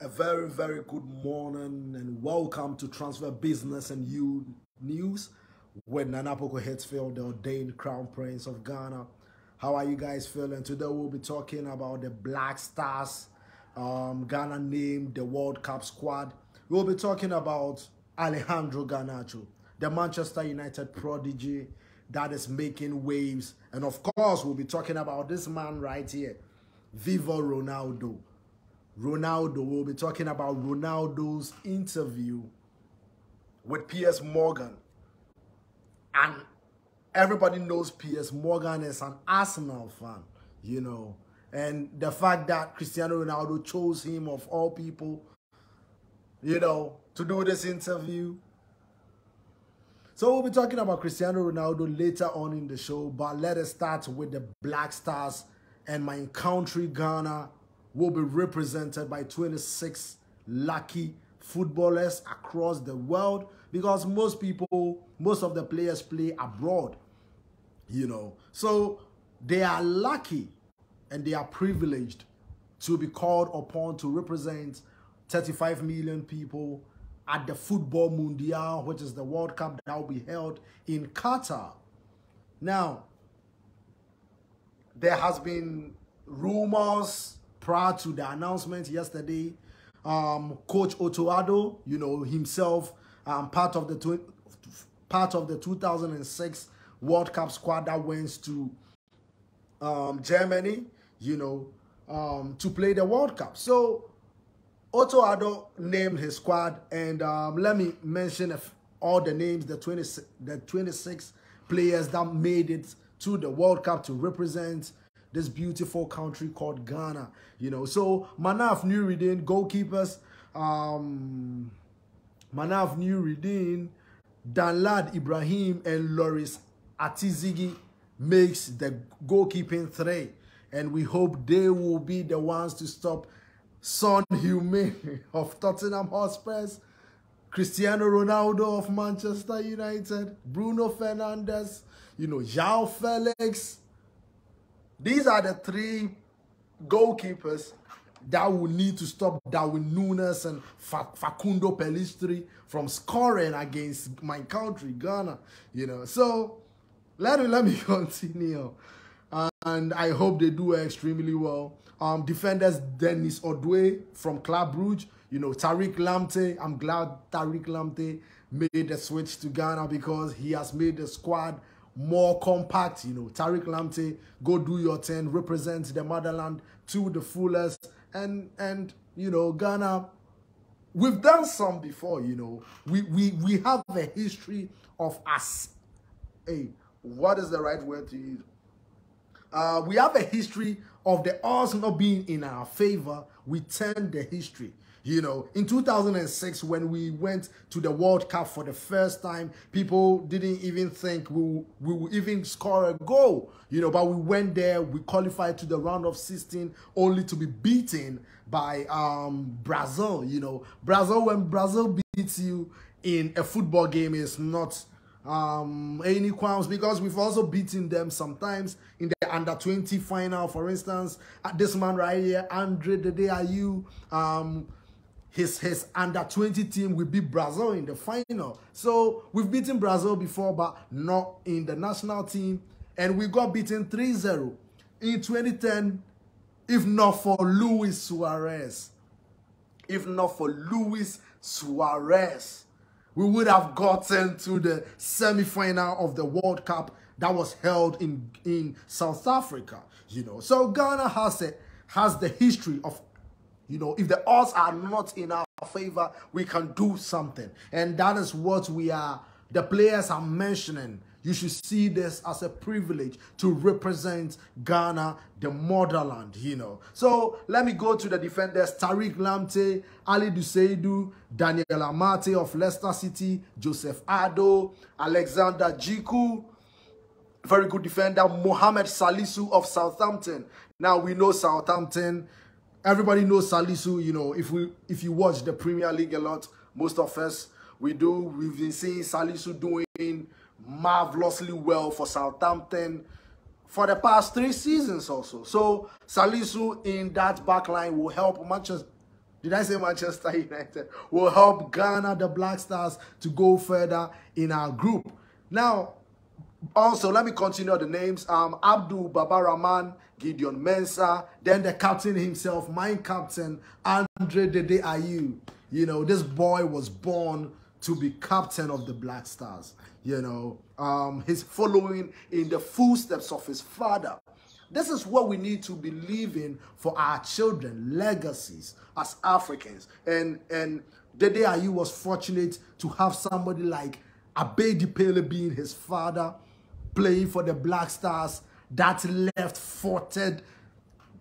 A very, very good morning and welcome to Transfer Business and You News with Poku Hitzfield, the ordained Crown Prince of Ghana. How are you guys feeling? Today we'll be talking about the Black Stars. Ghana named the World Cup squad. We'll be talking about Alejandro Garnacho, the Manchester United prodigy that is making waves. And of course, we'll be talking about this man right here, Viva Ronaldo. We'll be talking about Ronaldo's interview with Piers Morgan. And everybody knows Piers Morgan is an Arsenal fan, you know. And the fact that Cristiano Ronaldo chose him of all people, you know, to do this interview. So we'll be talking about Cristiano Ronaldo later on in the show, but let us start with the Black Stars. And my country, Ghana, will be represented by 26 lucky footballers across the world, because most of the players play abroad, you know. So they are lucky and they are privileged to be called upon to represent 35 million people at the Football Mundial, which is the World Cup that will be held in Qatar. Now, there has been rumors prior to the announcement yesterday. Coach Otto Addo, you know, himself, part of the 2006 World Cup squad that went to Germany, you know, to play the World Cup. So Otto Addo named his squad, and let me mention all the names, the 26 players that made it to the World Cup to represent this beautiful country called Ghana, you know. So Manaf Nuruddin, goalkeepers, Manaf Nuruddin, Danlad Ibrahim, and Loris Atizigi makes the goalkeeping three. And we hope they will be the ones to stop Son Heung-min of Tottenham Hotspurs, Cristiano Ronaldo of Manchester United, Bruno Fernandes, you know, João Felix. These are the three goalkeepers that will need to stop Darwin Núñez and Facundo Pellistri from scoring against my country, Ghana. You know, so let me continue. And I hope they do extremely well. Defenders Denis Odwe from Club Brugge. You know, Tariq Lamptey. I'm glad Tariq Lamptey made the switch to Ghana because he has made the squad more compact. You know, Tariq Lamptey, go do your thing, represent the motherland to the fullest. And you know, Ghana, we've done some before, you know. We have a history of us. Hey, what is the right word to use? We have a history of the odds not being in our favor. We turn the history. You know, in 2006, when we went to the World Cup for the first time, people didn't even think we would even score a goal. You know, but we went there, we qualified to the round of 16, only to be beaten by Brazil. You know, when Brazil beats you in a football game, is not any qualms, because we've also beaten them sometimes in the under-20 final. For instance, this man right here, André Ayew, his under-20 team will beat Brazil in the final. So we've beaten Brazil before, but not in the national team. And we got beaten 3-0 in 2010, if not for Luis Suarez. If not for Luis Suarez, we would have gotten to the semi-final of the World Cup that was held in South Africa. You know, so Ghana has the history of, you know, if the odds are not in our favor, we can do something. And that is what the players are mentioning. You should see this as a privilege to represent Ghana, the motherland, you know. So let me go to the defenders. Tariq Lamptey, Ali Duseidu, Daniel Amate of Leicester City, Joseph Addo, Alexander Jiku, very good defender, Mohamed Salisu of Southampton. Now we know Southampton. Everybody knows Salisu, you know. If you watch the Premier League a lot, most of us, we do. We've been seeing Salisu doing marvelously well for Southampton for the past 3 seasons also. So Salisu in that back line will help Did I say Manchester United? Will help Ghana, the Black Stars, to go further in our group. Now, also, let me continue the names. Abdul Babaraman, Gideon Mensah, then the captain himself, my captain, André Ayew. You know, this boy was born to be captain of the Black Stars. You know, he's following in the footsteps of his father. This is what we need to believe in for our children, legacies as Africans. And Dede Ayew was fortunate to have somebody like Abedi-Pele being his father, playing for the Black Stars, that left-footed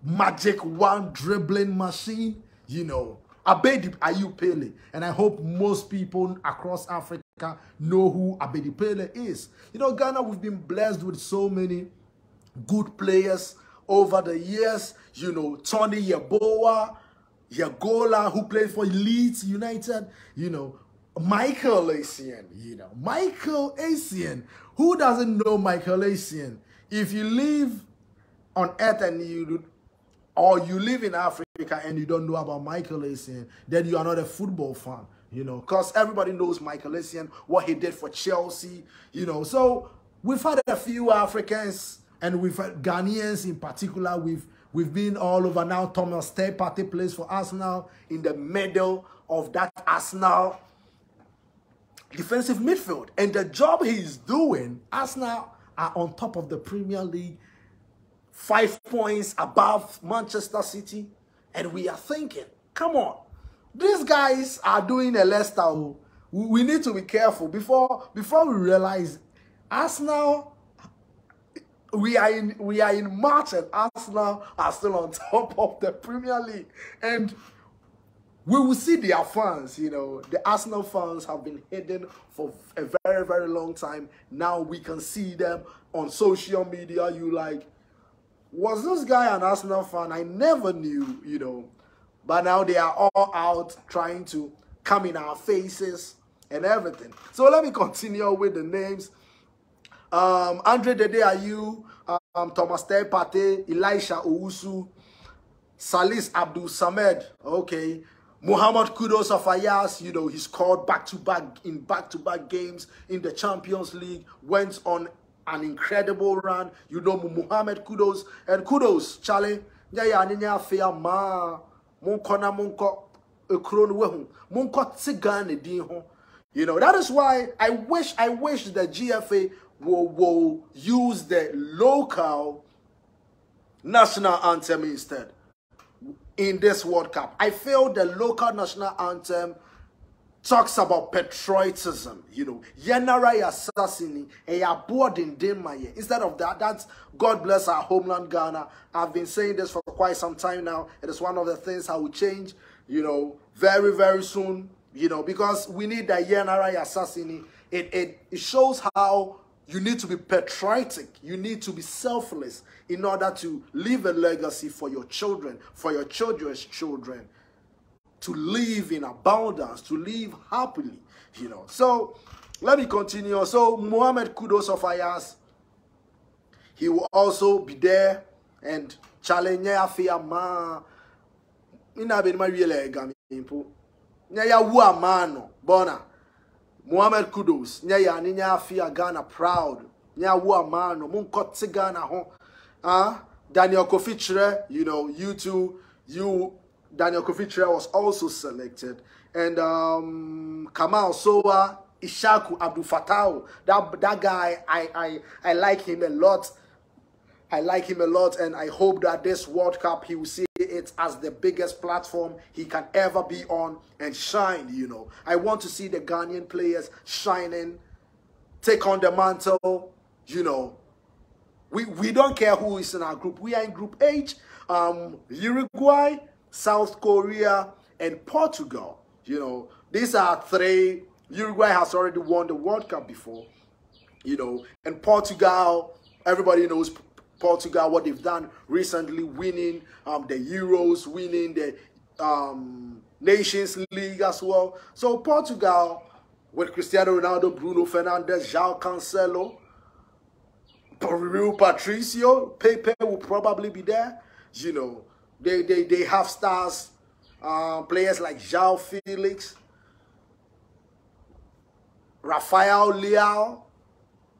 magic one dribbling machine, you know, Abedi-Pele. And I hope most people across Africa know who Abedi-Pele is. You know, Ghana, we've been blessed with so many good players over the years. You know, Tony Yeboah, Yagola, who played for Leeds United, you know, Michael Essien, you know, Michael Essien. Who doesn't know Michael Essien? If you live on earth and you live in Africa and you don't know about Michael Essien, then you are not a football fan, you know, because everybody knows Michael Essien, what he did for Chelsea, you know. So we've had a few Africans, and we've had Ghanaians in particular. We've been all over now. Thomas Partey plays for Arsenal in the middle of that Arsenal defensive midfield. And the job he's doing, Arsenal are on top of the Premier League, 5 points above Manchester City. And we are thinking, come on, these guys are doing a Leicester. We need to be careful before we realize Arsenal, we are in March and Arsenal are still on top of the Premier League. And we will see their fans, you know. The Arsenal fans have been hidden for a very, very long time. Now we can see them on social media. You like, was this guy an Arsenal fan? I never knew, you know. But now they are all out trying to come in our faces and everything. So let me continue with the names. André Ayew, Thomas Partey, Elisha Owusu, Salis Abdul Samed, okay. Muhammad Kudus of Ayas, you know, he scored back-to-back games in the Champions League, went on an incredible run. You know, Muhammad Kudus, and Kudus, Charlie, you know, that is why I wish the GFA will use the local national anthem instead in this World Cup. I feel the local national anthem talks about patriotism, you know. Yenara assassini, instead of that, that's God bless our homeland Ghana. I've been saying this for quite some time now. It is one of the things I will change, you know, very, very soon, you know, because we need the Yenara assassini. It shows how you need to be patriotic. You need to be selfless in order to leave a legacy for your children, for your children's children, to live in abundance, to live happily, you know. So let me continue. So Muhammad Kudus of Ayas, he will also be there, and challenge Afia ma ina be ma really gamimpo nya ya wu amano bona Muhammad Kudus nya ya ni nya Afia Ghana proud nya wu amano mun kote Ghana ho Daniel Kofichre, you know, Daniel Kofichre was also selected, and Kamal Sowa, Ishaku Abdul Fatau, that guy, I like him a lot. I like him a lot, and I hope that this World Cup he will see it as the biggest platform he can ever be on and shine. You know, I want to see the Ghanaian players shining, take on the mantle. You know, we don't care who is in our group. We are in Group H. Uruguay, South Korea, and Portugal. You know, these are three. Uruguay has already won the World Cup before, you know, and Portugal, everybody knows Portugal, what they've done recently, winning the Euros, winning the Nations League as well. So Portugal, with Cristiano Ronaldo, Bruno Fernandes, João Cancelo, Rui Patricio, Pepe will probably be there. You know, they have stars Players like João Felix, Rafael Leao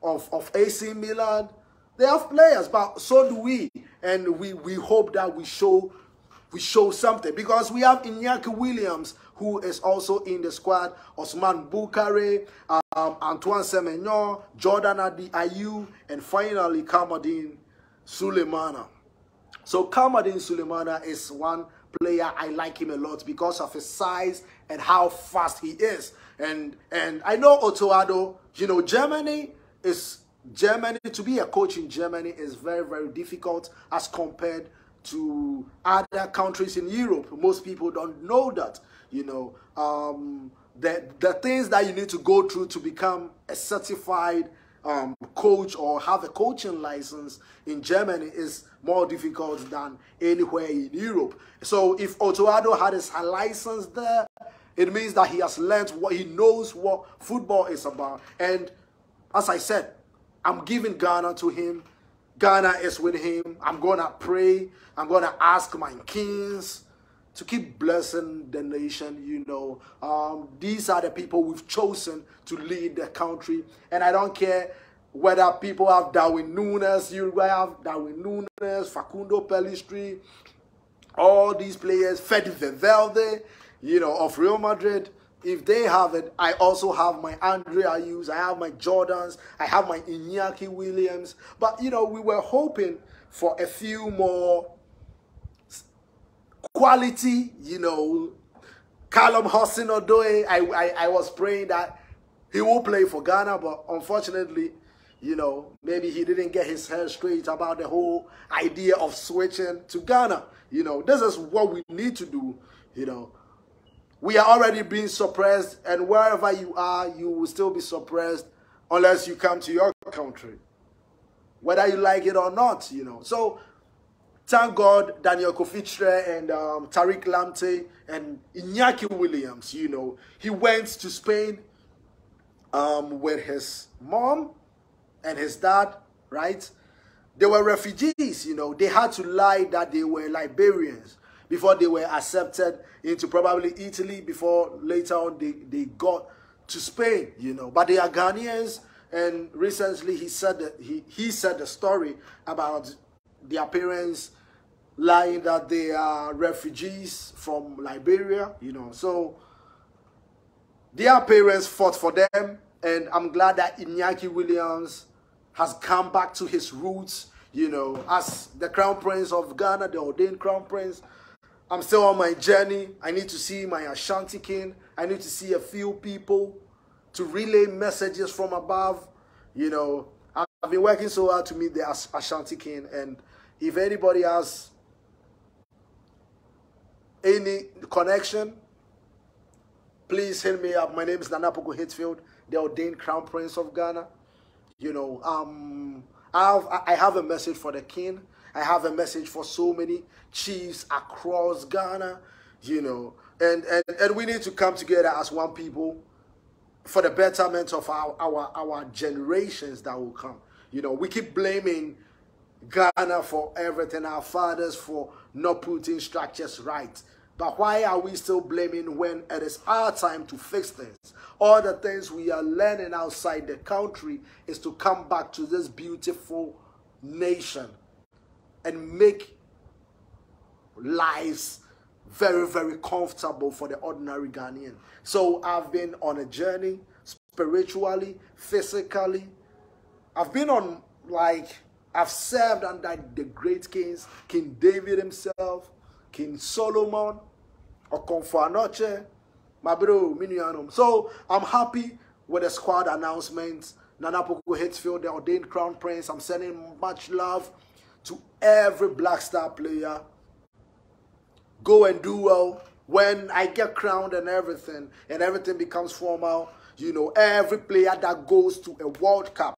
of AC Milan. They have players, but so do we. And we hope that we show something, because we have Iñaki Williams, who is also in the squad, Ousmane Boukare, Antoine Semenyo, Jordan Ayew, and finally Kamaldeen Sulemana. So Kamaldeen Sulemana is one player I like him a lot because of his size and how fast he is. And I know Otoado, you know, Germany, to be a coach in Germany is very, very difficult as compared to other countries in Europe. Most people don't know that, you know. The things that you need to go through to become a certified coach or have a coaching license in Germany is more difficult than anywhere in Europe. So if Otoado had his license there, it means that he has learned he knows what football is about. And as I said, I'm giving Ghana to him. Ghana is with him. I'm going to pray. I'm going to ask my kings to keep blessing the nation, you know. These are the people we've chosen to lead the country. And I don't care whether people have Darwin Núñez, Uruguay have Darwin Núñez, Facundo Pellistri, all these players, Fede Valverde, you know, of Real Madrid. If they have it, I also have my André Ayew, I have my Jordans, I have my Iñaki Williams. But, you know, we were hoping for a few more quality, you know. Callum Hudson-Odoi, I was praying that he will play for Ghana, but unfortunately, you know, maybe he didn't get his head straight about the whole idea of switching to Ghana. You know, this is what we need to do, you know. We are already being suppressed, and wherever you are, you will still be suppressed unless you come to your country, whether you like it or not, you know. So, thank God, Daniel Kofichre and Tariq Lamptey and Iñaki Williams, you know. He went to Spain with his mom and his dad, right? They were refugees, you know. They had to lie that they were Liberians before they were accepted into probably Italy, before later on they got to Spain, you know. But they are Ghanaians, and recently he said that he said the story about their parents lying that they are refugees from Liberia, you know. So their parents fought for them, and I'm glad that Iñaki Williams has come back to his roots, you know, as the Crown Prince of Ghana, the ordained Crown Prince. I'm still on my journey. I need to see my Ashanti king. I need to see a few people to relay messages from above. You know, I've been working so hard to meet the Ashanti king. And if anybody has any connection, please hit me up. My name is Poku Hitzfield, the ordained Crown Prince of Ghana. You know, I have a message for the king. I have a message for so many chiefs across Ghana, you know, and we need to come together as one people for the betterment of our generations that will come. You know, we keep blaming Ghana for everything, our fathers for not putting structures right. But why are we still blaming when it is our time to fix things? All the things we are learning outside the country is to come back to this beautiful nation and make lives very, very comfortable for the ordinary Ghanaian. So I've been on a journey spiritually, physically. I've been on, I've served under the great kings, King David himself, King Solomon, Okonfo Anoche, my bro, Minianum. So I'm happy with the squad announcements. Poku Hitzfield, the ordained Crown Prince. I'm sending much love to every Black Star player. Go and do well. When I get crowned and everything becomes formal, you know, every player that goes to a World Cup,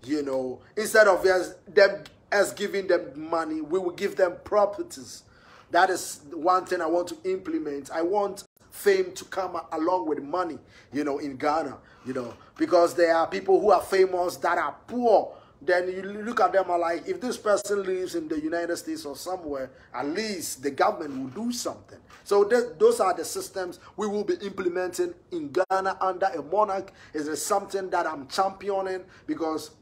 you know, instead of us giving them money, we will give them properties. That is one thing I want to implement. I want fame to come along with money, you know, in Ghana, you know, because there are people who are famous that are poor, then you look at them and like, if this person lives in the United States or somewhere, at least the government will do something. So those are the systems we will be implementing in Ghana under a monarch. It is something that I'm championing because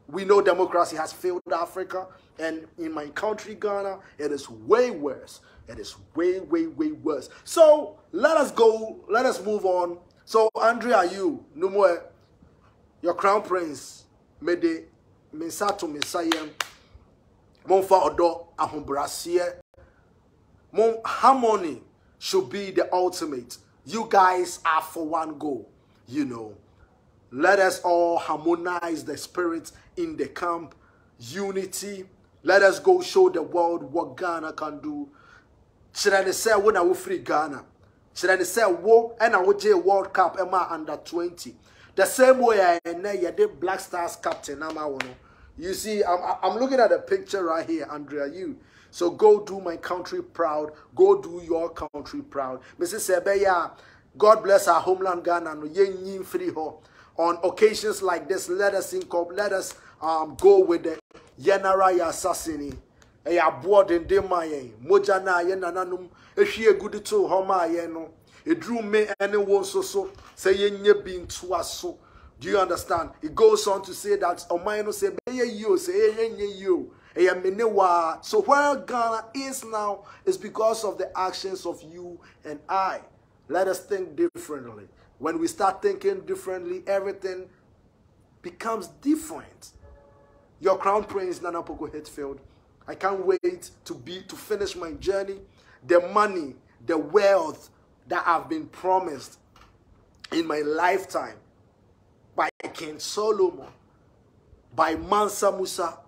we know democracy has failed Africa. And in my country, Ghana, it is way worse. It is way, way, way worse. So let us go. Let us move on. So André Ayew, no more. Your crown prince, Mede, Mensato Messiah, Monfa Odo, Ahumbrasie, Mon harmony should be the ultimate. You guys are for one goal, you know. Let us all harmonize the spirit in the camp, unity. Let us go show the world what Ghana can do. Should I say when I will free Ghana? Should I say wo and I will J World Cup Emma under 20? The same way I did Black Stars captain. You see, I'm looking at a picture right here, André Ayew. So go do my country proud. Go do your country proud. Mrs. Sebeya, God bless our homeland Ghana. On occasions like this, let us let us go with the Yenara Yassasini. A board in Demaye, Mojana Yenanum, a she a good to Homa Yeno. It drew me anyone so say ye being to us so. Do you understand? It goes on to say that Omaino say you say you. So where Ghana is now is because of the actions of you and I. Let us think differently. When we start thinking differently, everything becomes different. Your crown prince, Nana Poku Hitzfield. I can't wait to finish my journey. The money, the wealth that I've been promised in my lifetime by King Solomon, by Mansa Musa.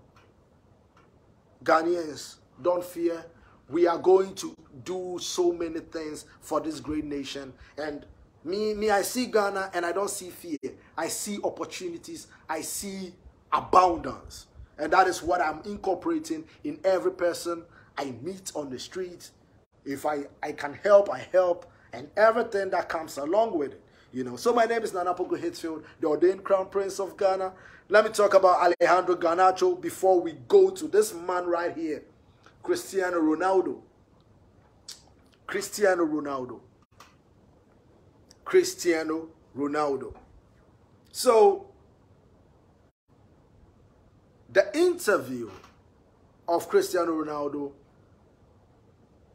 Ghanaians, don't fear. We are going to do so many things for this great nation. And me, I see Ghana and I don't see fear. I see opportunities. I see abundance. And that is what I'm incorporating in every person I meet on the street. If I can help, I help. And everything that comes along with it. You know. So my name is Nana Poku Hitzfield, the ordained crown prince of Ghana. Let me talk about Alejandro Garnacho before we go to this man right here. Cristiano Ronaldo. Cristiano Ronaldo. Cristiano Ronaldo. So, the interview of Cristiano Ronaldo,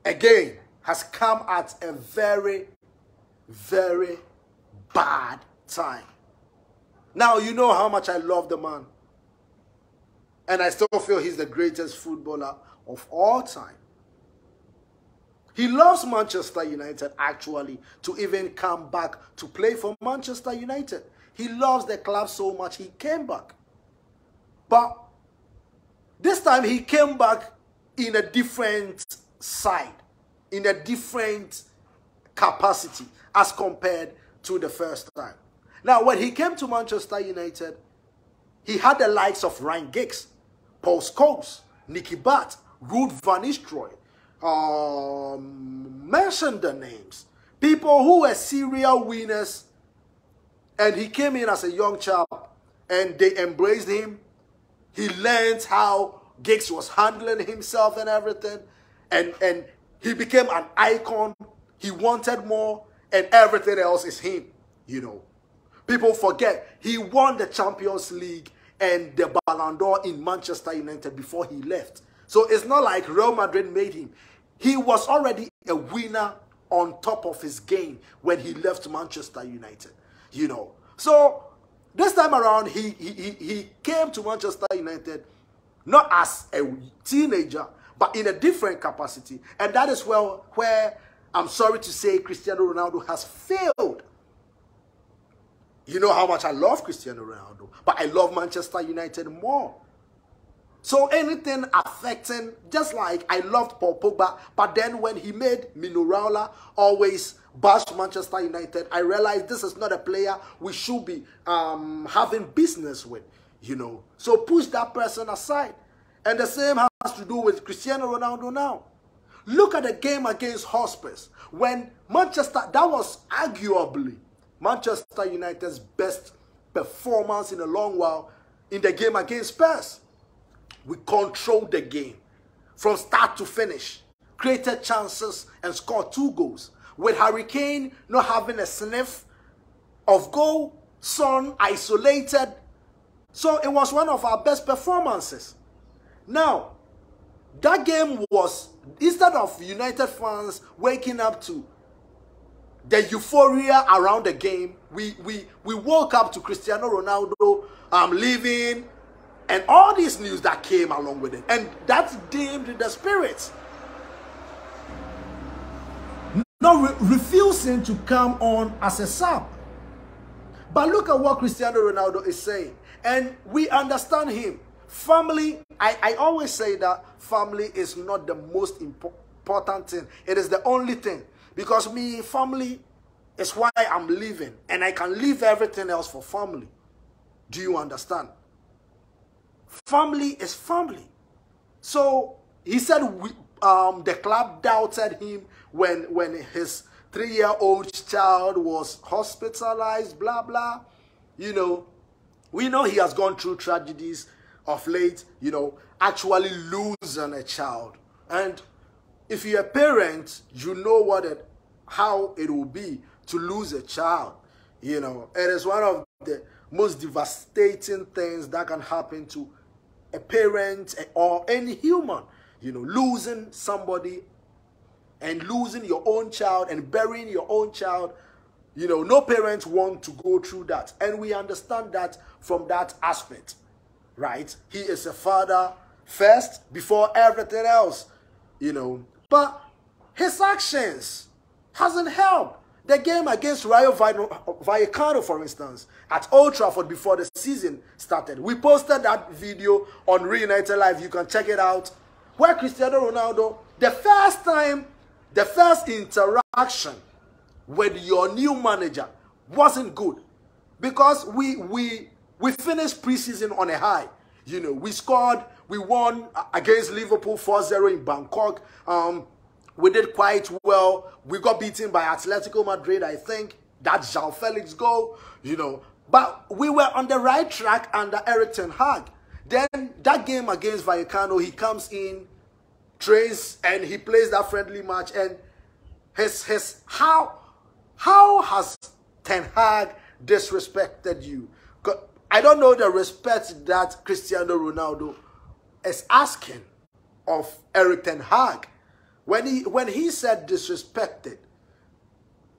again, has come at a very, very bad time. Now, you know how much I love the man. And I still feel he's the greatest footballer of all time. He loves Manchester United, actually, to even come back to play for Manchester United. He loves the club so much, he came back. But this time, he came back in a different side, in a different capacity as compared to the first time. Now, when he came to Manchester United, he had the likes of Ryan Giggs, Paul Scholes, Nicky Butt, Ruud van Nistelrooy. Mention the names. People who were serial winners. And he came in as a young child and they embraced him. He learned how Giggs was handling himself and everything. And he became an icon. He wanted more and everything else is him, you know. People forget he won the Champions League and the Ballon d'Or in Manchester United before he left. So it's not like Real Madrid made him. He was already a winner on top of his game when he left Manchester United, you know. So this time around, he came to Manchester United not as a teenager, but in a different capacity. And that is where I'm sorry to say Cristiano Ronaldo has failed. You know how much I love Cristiano Ronaldo, but I love Manchester United more. So anything affecting, just like I loved Paul Pogba, but then when he made Mino Raiola always bash Manchester United, I realized this is not a player we should be having business with, you know. So push that person aside. And the same has to do with Cristiano Ronaldo now. Look at the game against Hospers. When Manchester, that was arguably Manchester United's best performance in a long while. in the game against Spurs. We controlled the game from start to finish, created chances and scored 2 goals. With Harry Kane not having a sniff of goal, Son isolated. So it was one of our best performances. Now, that game was, instead of United fans waking up to the euphoria around the game, we woke up to Cristiano Ronaldo leaving and all these news that came along with it. And that dimmed the spirits. Now refusing to come on as a sub. But look at what Cristiano Ronaldo is saying. And we understand him. Family, I always say that family is not the most important thing. It is the only thing. Because me, family is why I'm living. And I can leave everything else for family. Do you understand? Family is family. So he said the club doubted him when his 3-year-old child was hospitalized, blah, blah. You know, we know he has gone through tragedies of late, you know, actually losing a child. And if you're a parent, you know how it will be to lose a child. You know, it is one of the most devastating things that can happen to a parent or any human. You know, losing somebody and losing your own child and burying your own child. You know, no parents want to go through that. And we understand that from that aspect, right? He is a father first before everything else, you know. But his actions hasn't helped. The game against Rayo Vallecano, for instance, at Old Trafford before the season started. We posted that video on Reunited Live. You can check it out. Where Cristiano Ronaldo, the first interaction with your new manager wasn't good. Because we finished preseason on a high. You know, we won against Liverpool 4-0 in Bangkok. We did quite well. We got beaten by Atletico Madrid, I think. That's João Felix goal, you know. But we were on the right track under Erik ten Hag. Then that game against Vallecano, he comes in, trains, and he plays that friendly match. And how has Ten Hag disrespected you? I don't know the respect that Cristiano Ronaldo is asking of Erik ten Hag. When he said disrespected,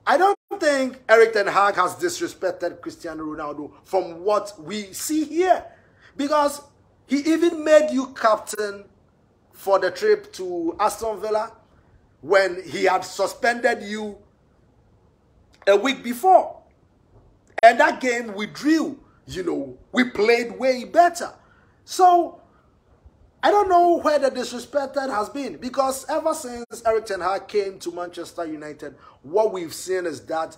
I don't think Erik ten Hag has disrespected Cristiano Ronaldo from what we see here. Because he even made you captain for the trip to Aston Villa when he had suspended you a week before. And that game we drew, you know, we played way better. So I don't know where the disrespect has been, because ever since Erik ten Hag came to Manchester United, what we've seen is that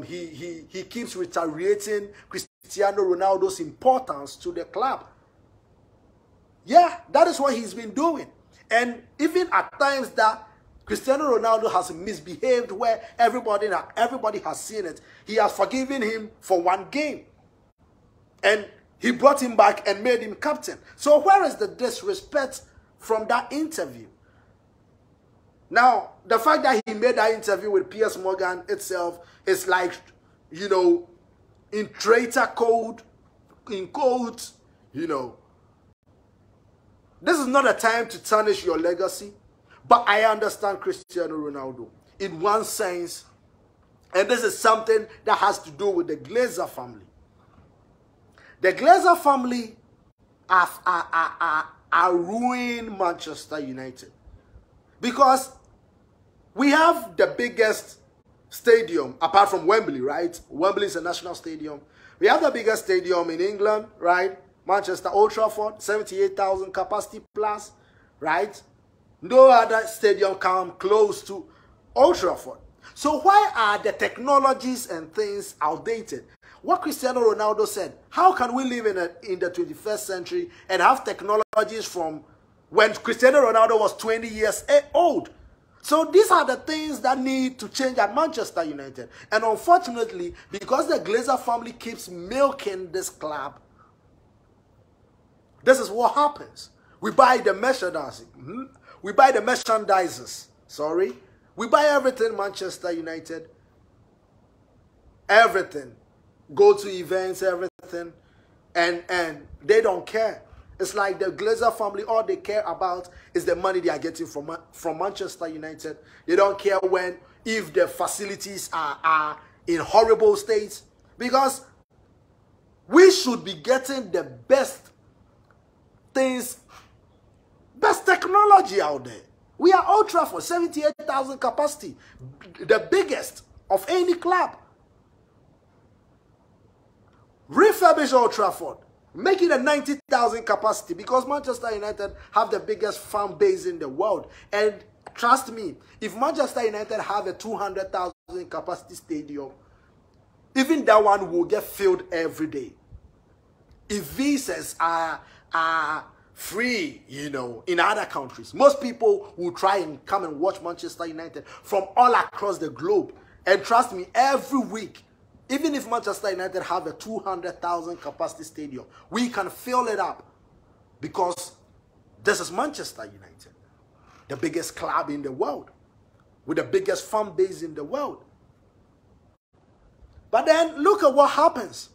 he keeps reiterating Cristiano Ronaldo's importance to the club. Yeah, that is what he's been doing. And even at times that Cristiano Ronaldo has misbehaved where everybody has seen it, he has forgiven him for one game. And he brought him back and made him captain. So where is the disrespect from that interview? Now, the fact that he made that interview with Piers Morgan itself is like, you know, in traitor code, in codes, you know. This is not a time to tarnish your legacy. But I understand Cristiano Ronaldo in one sense. And this is something that has to do with the Glazer family. The Glazer family are ruining Manchester United. Because we have the biggest stadium, apart from Wembley, right? Wembley is a national stadium. We have the biggest stadium in England, right? Manchester, Old Trafford, 78,000 capacity plus, right? No other stadium come close to Old Trafford. So why are the technologies and things outdated? What Cristiano Ronaldo said, how can we live in the 21st century and have technologies from when Cristiano Ronaldo was 20 years old? So these are the things that need to change at Manchester United. And unfortunately, because the Glazer family keeps milking this club, This is what happens. We buy the merchandising. We buy the merchandises. Sorry. We buy everything, Manchester United. Everything. Go to events, everything. And they don't care. It's like the Glazer family, all they care about is the money they are getting from Manchester United. They don't care if the facilities are in horrible states. Because we should be getting the best things, best technology out there. We are Old Trafford, 78,000 capacity, the biggest of any club. Refurbish Old Trafford, make it a 90,000 capacity, because Manchester United have the biggest fan base in the world. And trust me, if Manchester United have a 200,000 capacity stadium, even that one will get filled every day. If visas are free, you know, in other countries, most people will try and come and watch Manchester United from all across the globe. And trust me, every week, even if Manchester United have a 200,000 capacity stadium, we can fill it up, because this is Manchester United, the biggest club in the world, with the biggest fan base in the world. But then look at what happens.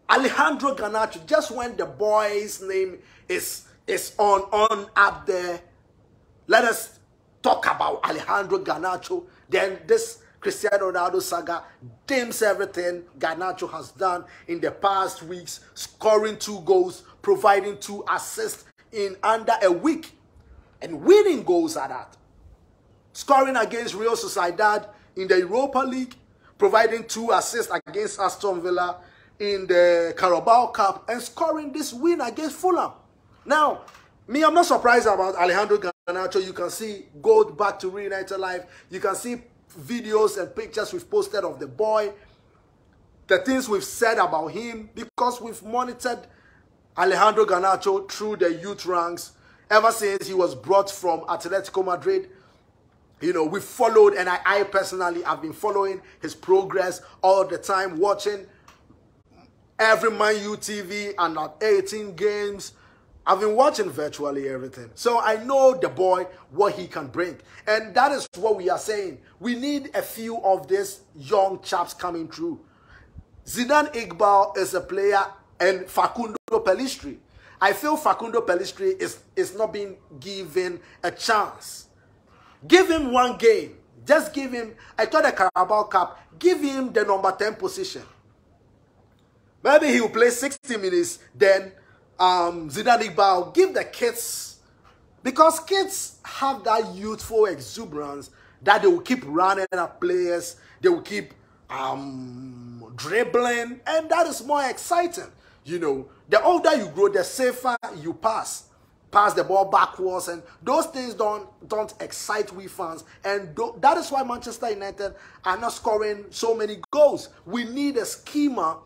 Alejandro Garnacho, just when the boy's name is on up there, let us talk about Alejandro Garnacho. Then this Cristiano Ronaldo saga dims everything Garnacho has done in the past weeks, scoring 2 goals, providing 2 assists in under a week, and winning goals at that. Scoring against Real Sociedad in the Europa League, providing 2 assists against Aston Villa in the Carabao Cup, and scoring this win against Fulham. Now, I'm not surprised about Alejandro Garnacho. You can see, go back to Reunited Live, you can see videos and pictures we've posted of the boy, the things we've said about him, because we've monitored Alejandro Garnacho through the youth ranks ever since he was brought from Atletico Madrid. You know, we followed, and I personally have been following his progress all the time, watching every Man U TV and at 18 games. I've been watching virtually everything. So I know the boy, what he can bring. And that is what we are saying. We need a few of these young chaps coming through. Zidane Iqbal is a player, and Facundo Pellistri. I feel Facundo Pellistri is not being given a chance. Give him 1 game. Just give him, I thought the Carabao Cup, give him the number 10 position. Maybe he will play 60 minutes, then Zidane Iqbal, give the kids, because kids have that youthful exuberance that they will keep running at players, they will keep dribbling, and that is more exciting. You know, the older you grow, the safer you pass the ball backwards, and those things don't excite we fans, and that is why Manchester United are not scoring so many goals. We need a schema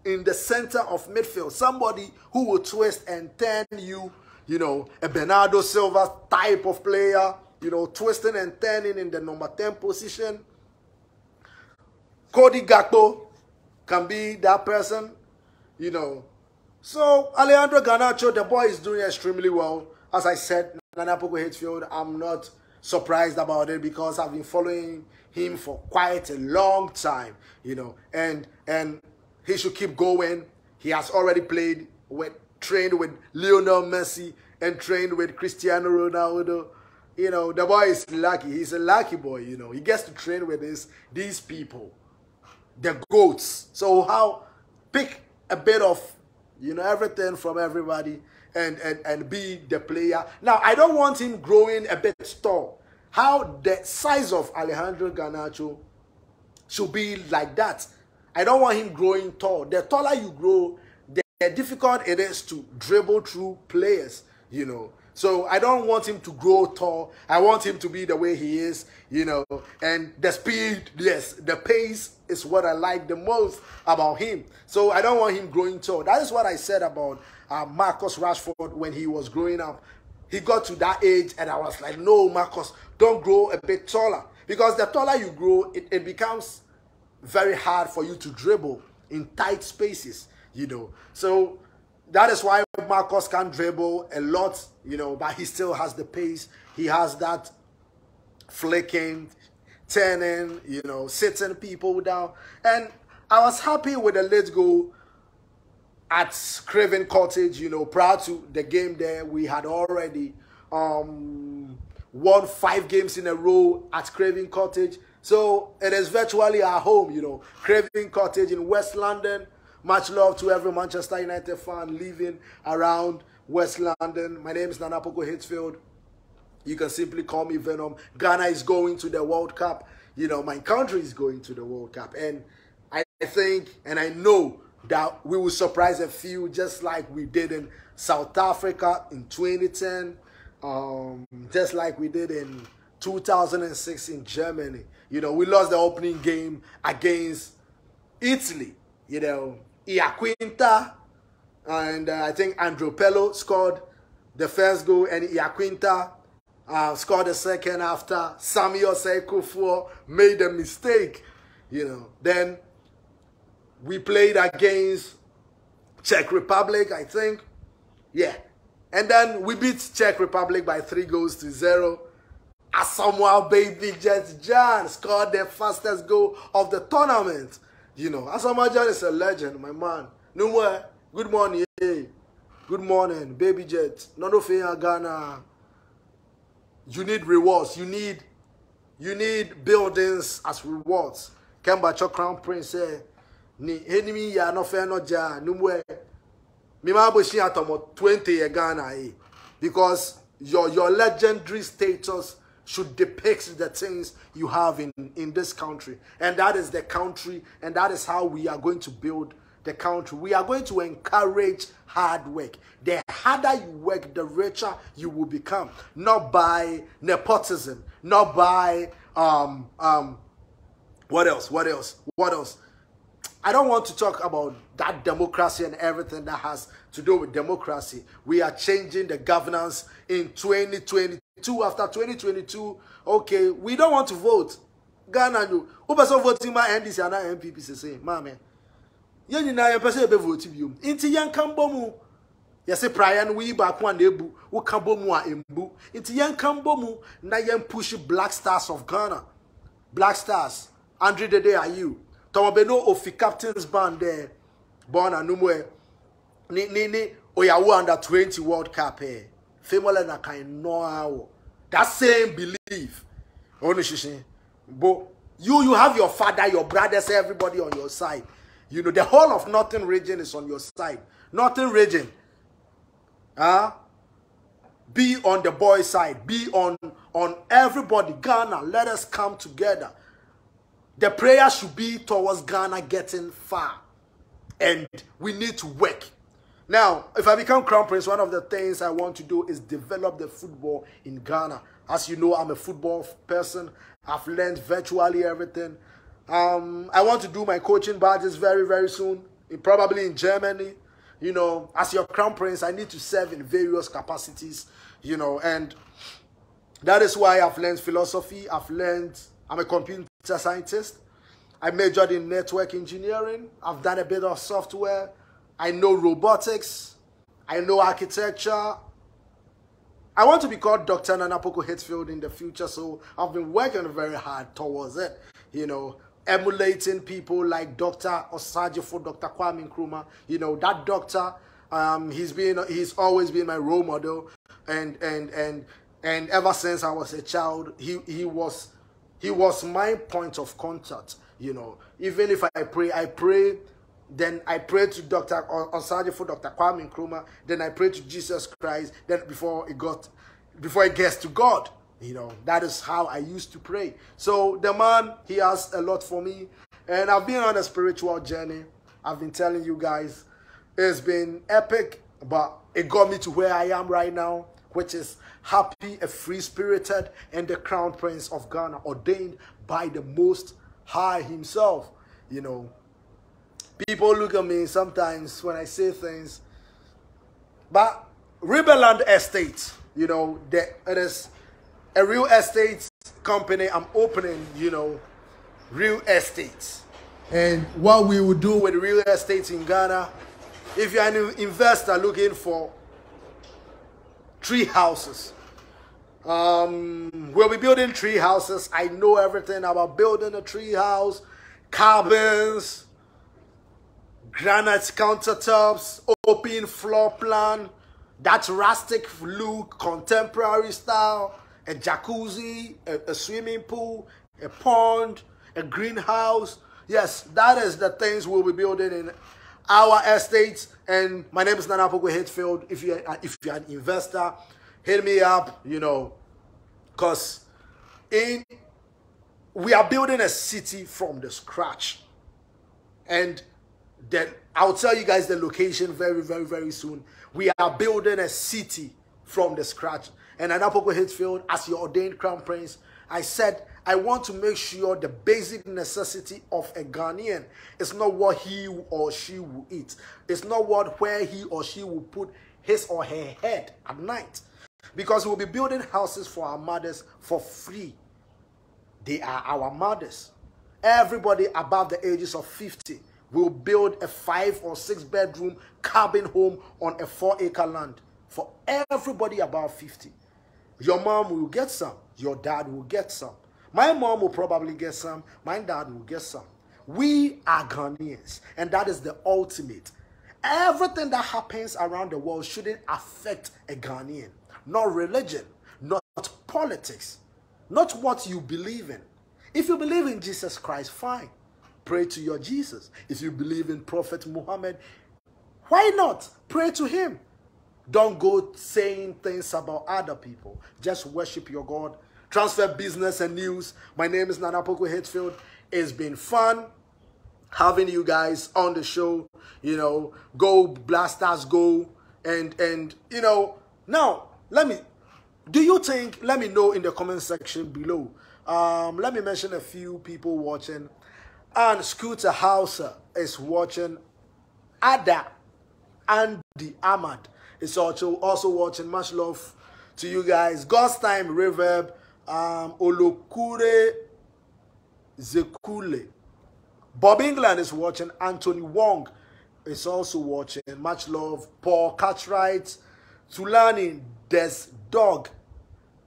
in the center of midfield, somebody who will twist and turn you know, a Bernardo Silva type of player, you know, twisting and turning in the number 10 position. Cody Gapko can be that person, you know. So Alejandro Garnacho, the boy is doing extremely well. As I said, Poku Hitzfield, I'm not surprised about it, because I've been following him for quite a long time, you know, and he should keep going. He has already trained with Lionel Messi and trained with Cristiano Ronaldo. You know, the boy is lucky. He's a lucky boy, you know. He gets to train with these people, the GOATs. So how pick a bit of, you know, everything from everybody and be the player. Now, I don't want him growing a bit tall. How the size of Alejandro Garnacho should be like that. I don't want him growing tall. The taller you grow, the difficult it is to dribble through players, you know. So I don't want him to grow tall. I want him to be the way he is, you know. And the speed, yes, the pace is what I like the most about him. So I don't want him growing tall. That is what I said about Marcus Rashford when he was growing up. He got to that age and I was like, no, Marcus, don't grow a bit taller. Because the taller you grow, it becomes very hard for you to dribble in tight spaces, you know. So that is why Marcus can dribble a lot, you know, but he still has the pace. He has that flicking, turning, you know, sitting people down. And I was happy with the late goal at Craven Cottage, you know. Prior to the game there, we had already won 5 games in a row at Craven Cottage. So it is virtually our home, you know. Craven Cottage in West London. Much love to every Manchester United fan living around West London. My name is Poku Hitzfield. You can simply call me Venom. Ghana is going to the World Cup. You know, my country is going to the World Cup. And I think and I know that we will surprise a few, just like we did in South Africa in 2010. Just like we did in 2006 in Germany. You know, we lost the opening game against Italy. You know, Iaquinta and I think André Ayew scored the first goal, and Iaquinta scored the second after Samuel Sekou made a mistake. You know, then we played against Czech Republic, I think. Yeah. And then we beat Czech Republic by 3-0. Asamoah Baby Jet John scored the fastest goal of the tournament. You know, Asamoah John is a legend, my man. No more. Good morning. Hey. Good morning, Baby Jet. None of you Ghana. You need rewards. You need buildings as rewards. Kemba Crown Prince said, ni enemy ya no fair no ja no more. Me ma bo shi atomo 20 Ghana because your legendary status should depict the things you have in this country. And that is the country, and that is how we are going to build the country. We are going to encourage hard work. The harder you work, the richer you will become. Not by nepotism, not by what else? I don't want to talk about that democracy and everything that has to do with democracy. We are changing the governance in 2022. After 2022, okay, we don't want to vote. Ghana, you. Who person voting my NDC and MPP say, "Mama, you na your person be voting you." Inti yan kambomu. Yase Brian we back one ebu. Who kambomu a embu. Inti yan kambomu na yan push Black Stars of Ghana. Black Stars. André Ayew. Tomabeno ofi captain's band there. Born and numwe. Ni oyawu under 20 World Cup eh. Family na kind know that same belief. But you have your father, your brothers, everybody on your side. You know, the whole of Northern region is on your side. Northern region. Be on the boy side. Be on everybody. Ghana, let us come together. The prayer should be towards Ghana getting far. And we need to work. Now, if I become Crown Prince, one of the things I want to do is develop the football in Ghana. As you know, I'm a football person. I've learned virtually everything. I want to do my coaching badges very, very soon. Probably in Germany. You know, as your Crown Prince, I need to serve in various capacities. You know, and that is why I've learned philosophy. I'm a computer scientist. I majored in network engineering. I've done a bit of software. I know robotics. I know architecture. I want to be called Dr. Poku Hitzfield in the future, so I've been working very hard towards it. You know, emulating people like Dr. Osajifo, Dr. Kwame Nkrumah. You know, that doctor, he's always been my role model, and ever since I was a child, he was my point of contact. You know, even if I pray. Then I pray to Dr. Osajifo, Dr. Kwame Nkrumah. Then I pray to Jesus Christ. Then before it gets to God, you know, that is how I used to pray. So the man, he has a lot for me, and I've been on a spiritual journey. I've been telling you guys, it's been epic, but it got me to where I am right now, which is happy, a free-spirited, and the Crown Prince of Ghana, ordained by the Most High himself. You know. People look at me sometimes when I say things. But Riverland Estate, you know, it is a real estate company I'm opening, you know, real estate. And what we will do with real estate in Ghana If you're an investor looking for tree houses, we'll be building tree houses. I know everything about building a tree house, cabins, granite countertops, open floor plan, that rustic look, contemporary style, a jacuzzi, a swimming pool, a pond, a greenhouse. Yes, that is the things we'll be building in our estates. And my name is Poku Hitzfield. If you're an investor, hit me up, you know, because we are building a city from the scratch. And then I'll tell you guys the location very, very, very soon. We are building a city from the scratch. And at Poku Hitzfield, as your ordained crown prince, I said, I want to make sure the basic necessity of a Ghanaian is not what he or she will eat. It's not where he or she will put his or her head at night. Because we'll be building houses for our mothers for free. They are our mothers. Everybody above the ages of 50 will build a 5 or 6 bedroom cabin home on a 4-acre land for everybody above 50. Your mom will get some. Your dad will get some. My mom will probably get some. My dad will get some. We are Ghanaians, and that is the ultimate. Everything that happens around the world shouldn't affect a Ghanaian. Not religion, not politics, not what you believe in. If you believe in Jesus Christ, fine. Pray to your Jesus. If you believe in Prophet Muhammad, why not? Pray to him. Don't go saying things about other people. Just worship your God. Transfer business and news. My name is Poku Hitzfield. It's been fun having you guys on the show. You know, go Blasters, go. And you know, now let me know in the comment section below. Let me mention a few people watching. And Scooter Hauser is watching. Ada Andy Ahmad is also watching. Much love to you guys. God's Time Reverb, Olokure Zekule. Bob England is watching. Anthony Wong is also watching. Much love. Paul Catchwright, Tulani Des Dog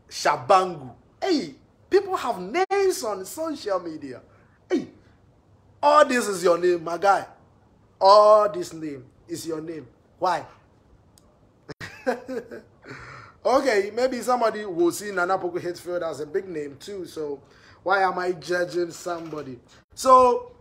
Shabangu. Hey, people have names on social media. Hey, all this is your name, my guy. All this name is your name. Why? Okay, maybe somebody will see Poku Hitzfield as a big name too. So why am I judging somebody? So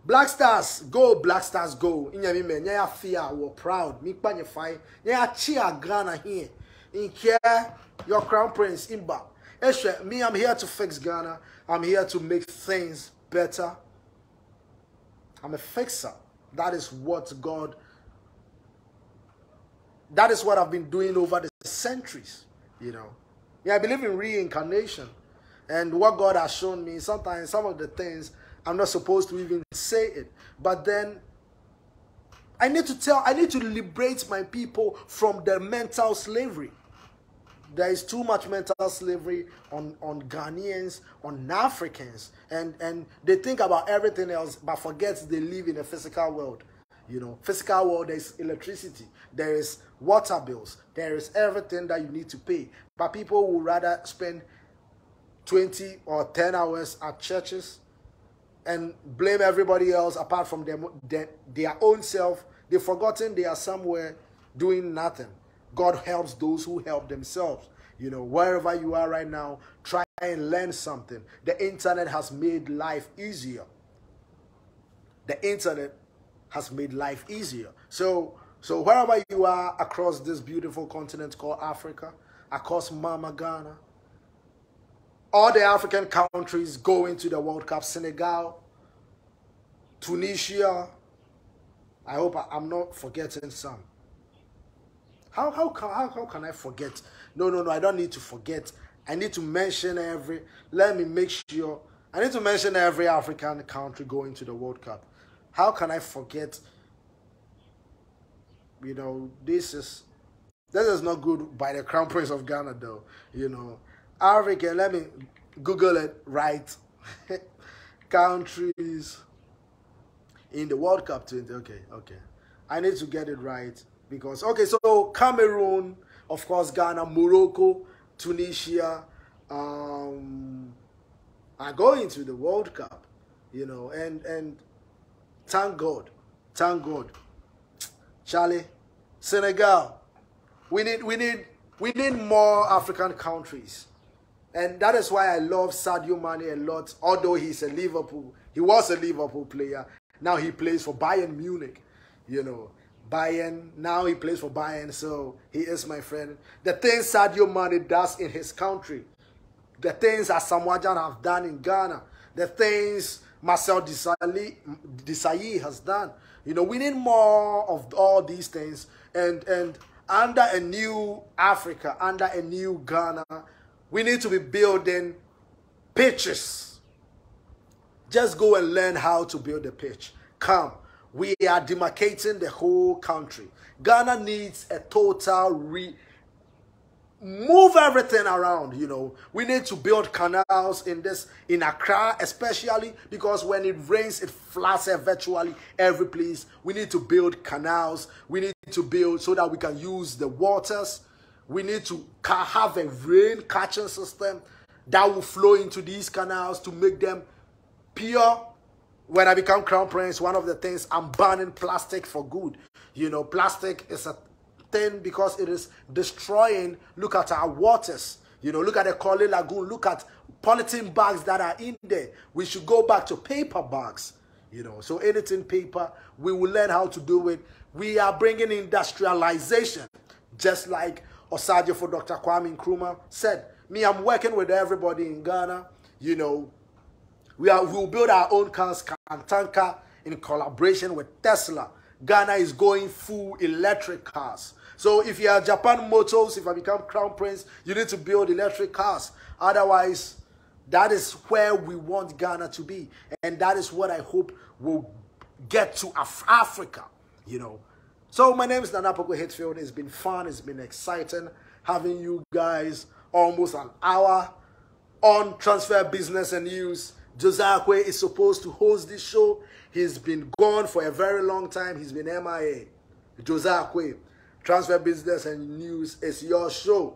Black Stars go, Black Stars go. In your men, yeah, fear, we're proud. Me pan your fight. Yeah, cheer Ghana here. In care, your crown prince Imba. Me, I'm here to fix Ghana. I'm here to make things better. I'm a fixer. That is what I've been doing over the centuries, you know. Yeah, I believe in reincarnation. And what God has shown me, sometimes some of the things, I'm not supposed to even say it. But then, I need to liberate my people from their mental slavery. There is too much mental slavery on Ghanaians, on Africans, and they think about everything else, but forget they live in a physical world. You know, physical world, there is electricity, there is water bills, there is everything that you need to pay. But people would rather spend 20 or 10 hours at churches and blame everybody else apart from their own self. They've forgotten they are somewhere doing nothing. God helps those who help themselves. You know, wherever you are right now, try and learn something. The internet has made life easier. The internet has made life easier. So wherever you are across this beautiful continent called Africa, across Mama Ghana, all the African countries going to the World Cup, Senegal, Tunisia, I hope I'm not forgetting some. How can I forget? No, I don't need to forget. I need to mention let me make sure. I need to mention every African country going to the World Cup. How can I forget? You know, this is not good by the Crown Prince of Ghana though. You know, Africa, let me Google it right. Countries in the World Cup 20. Okay. I need to get it right. Because, okay, so Cameroon, of course, Ghana, Morocco, Tunisia, are going to the World Cup, you know, and thank God, Charlie, Senegal, we need more African countries, and that is why I love Sadio Mane a lot. Although he was a Liverpool player, now he plays for Bayern Munich, you know. Now he plays for Bayern, so he is my friend. The things Sadio Mane does in his country, the things that Samoa Gyan have done in Ghana, the things Marcel Desailly has done. You know, we need more of all these things. And under a new Africa, under a new Ghana, we need to be building pitches. Just go and learn how to build a pitch. Come. We are demarcating the whole country. Ghana needs a total move everything around, you know. We need to build canals in Accra, especially because when it rains, it floods virtually every place. We need to build canals. We need to build so that we can use the waters. We need to have a rain catching system that will flow into these canals to make them pure. When I become Crown Prince, one of the things, I'm banning plastic for good. You know, plastic is a thing because it is destroying. Look at our waters. You know, look at the Korle Lagoon. Look at polythene bags that are in there. We should go back to paper bags. You know, so anything paper, we will learn how to do it. We are bringing industrialization, just like Osadio for Dr. Kwame Nkrumah said. Me, I'm working with everybody in Ghana. You know, we'll build our own cars, tanker, in collaboration with Tesla. Ghana is going full electric cars. So if you are Japan Motors, if I become Crown Prince, you need to build electric cars. Otherwise, that is where we want Ghana to be. And that is what I hope will get to Africa, you know. So my name is Poku Hitzfield. It's been fun. It's been exciting having you guys almost an hour on transfer business and news. Josiah Akwe is supposed to host this show. He's been gone for a very long time. He's been MIA. Josiah Akwe, transfer business and news is your show.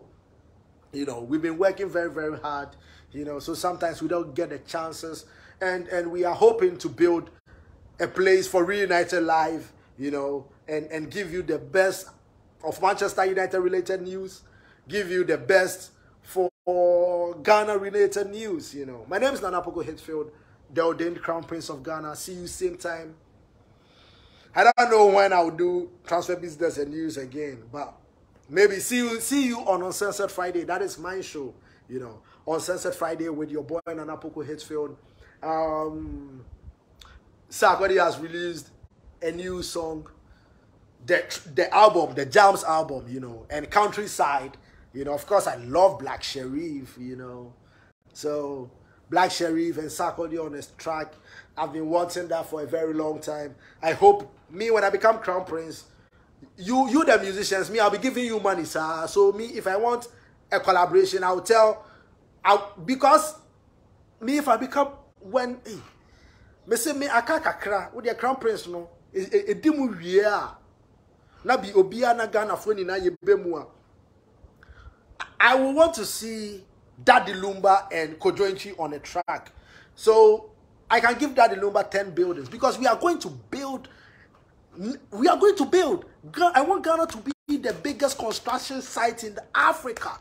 You know, we've been working very, very hard. You know, so sometimes we don't get the chances. And we are hoping to build a place for Reunited Live, you know, and give you the best of Manchester United related news. Give you the best for Ghana-related news, you know. My name is Poku Hitzfield, the ordained Crown Prince of Ghana. See you same time. I don't know when I'll do transfer business and news again, but maybe see you on Uncensored Friday. That is my show, you know. Uncensored Friday with your boy Poku Hitzfield. Sarkodie has released a new song, the album, the Jams album, you know, and Countryside. You know, of course, I love Black Sherif, you know. So, Black Sherif and Sarkodie on this track. I've been wanting that for a very long time. I hope, me, when I become Crown Prince, you the musicians, me, I'll be giving you money, sir. So, me, if I want a collaboration, I'll tell, because, me, if I become, when, me say, me, I can't kakra, with the Crown Prince, no, it dimu yeah. Na bi obia na Ghana phone na yebemu. I will want to see Daddy Lumba and Kojoinchi on a track. So I can give Daddy Lumba 10 buildings because we are going to build. I want Ghana to be the biggest construction site in Africa.